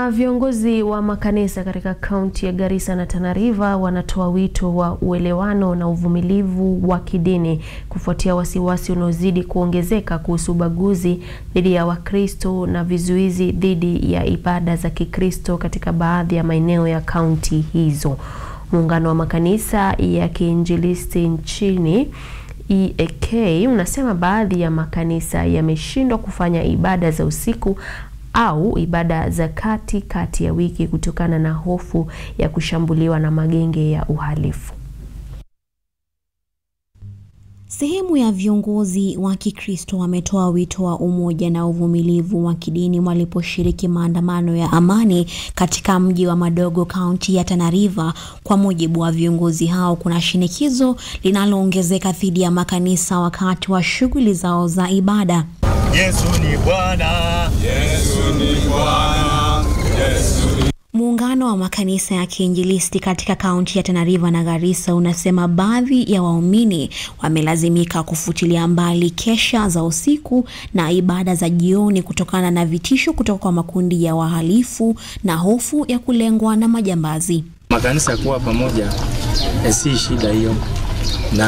Na viongozi wa makanisa katika kaunti ya Garissa na Tana River wanatoa wito wa uelewano na uvumilivu wa kidini kufuatia wasiwasi unaozidi kuongezeka kuhusu ubaguzi dhidi ya Wakristo na vizuizi dhidi ya ibada za Kikristo katika baadhi ya maeneo ya kaunti hizo. Muungano wa makanisa ya Kiinjilisti nchini EAK unasema baadhi ya makanisa yameshindwa kufanya ibada za usiku au ibada za kati ya wiki kutokana na hofu ya kushambuliwa na magenge ya uhalifu. Sehemu ya viongozi wa Kikristo wametoa wito wa umoja na uvumilivu wa kidini waliposhiriki maandamano ya amani katika mji wa Madogo, kaunti ya Tana River. Kwa mujibu wa viongozi hao, kuna shinikizo linaloongezeka dhidi ya makanisa wakati wa shughuli zao za ibada. Yesu ni Bwana, Yesu ni Bwana, Yesu ni... Muungano wa makanisa ya Kiinjilisti katika kaunti ya Tana River na Garissa unasema baadhi ya waumini wamelazimika kufutilia mbali kesha za usiku na ibada za jioni kutokana na vitisho kutoka kwa makundi ya wahalifu na hofu ya kulengwa na majambazi. Makanisa kuwa pamoja si shida hiyo, na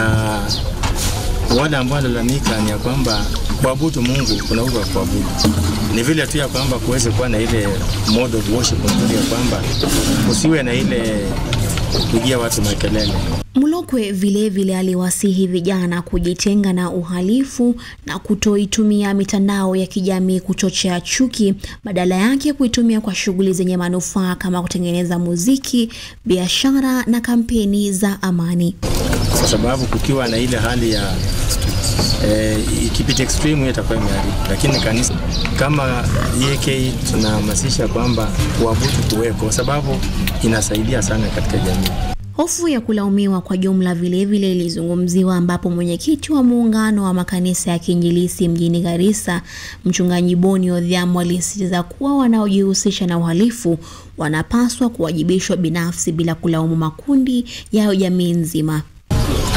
wale ambao wanalalamika ni kwamba kuabudu Mungu kuna uwezo wa kuabudu. Ni vile tu ya kwamba kuweze kuwa na ile mode of worship ya kwamba usiwe na ile kupigia watu makelele. Mulokwe vile aliwasihi vijana kujitenga na uhalifu na kutoitumia mitandao ya kijamii kuchochea chuki, badala yake kuitumia kwa shughuli zenye manufaa kama kutengeneza muziki, biashara na kampeni za amani. Kwa sababu kukiwa na ile hali ya ikipita extreme itakuwa imeharibu, lakini kanisa kama EAK tunahamasisha kwamba kuabudu kuweko kwa sababu inasaidia sana katika jamii. Hofu ya kulaumiwa kwa jumla vile ilizungumziwa, ambapo mwenyekiti wa muungano wa makanisa ya Kiinjilisti mjini Garissa, Mchungaji Boni Odhiambo, alisisitiza kuwa wanaojihusisha na uhalifu wanapaswa kuwajibishwa binafsi bila kulaumu makundi ya jamii nzima.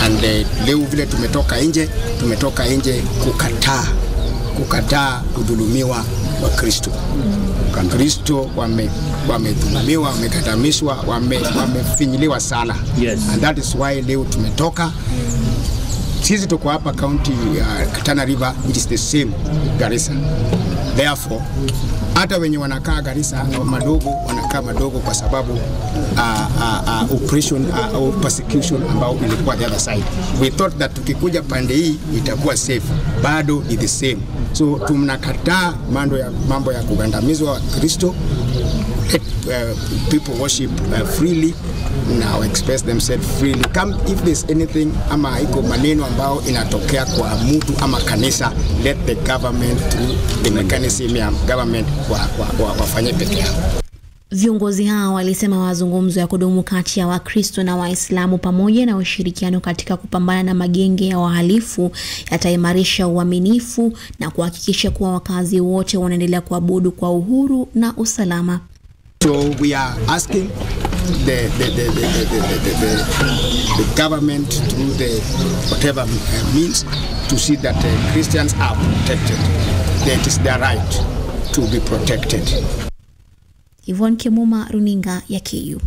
And leo vile tumetoka nje kukataa kudhulumiwa wa Kristo. Kristo wamedhulumiwa, wamekandamizwa, wamefinyiliwa sana. Yes. And that is why leo tumetoka. Sisi tuko hapa county ya Tana River, which is the same Garissa. Therefore, hata wenye wanakaa Garissa Madogo wanakaa Madogo kwa sababu oppression or persecution ambao ilikuwa the other side. We thought that tukikuja pande hii itakuwa safe, bado ni the same. So tunakataa mambo ya kugandamizwa wa Kristo. Let people worship freely, now express themselves freely. Come if there's anything ama iko maneno ambao inatokea kwa mtu ama kanisa, let the government through the mechanism ya government wafanye peke yao. Viongozi hao walisema mazungumzo ya kudumu kati ya Wakristo na Waislamu pamoja na ushirikiano katika kupambana na magenge ya wahalifu yataimarisha uaminifu na kuhakikisha kuwa wakazi wote wanaendelea kuabudu kwa uhuru na usalama. So we are asking the government through the whatever means to see that Christians are protected. That is their right to be protected. Yvonne Kimuma, runinga ya KU.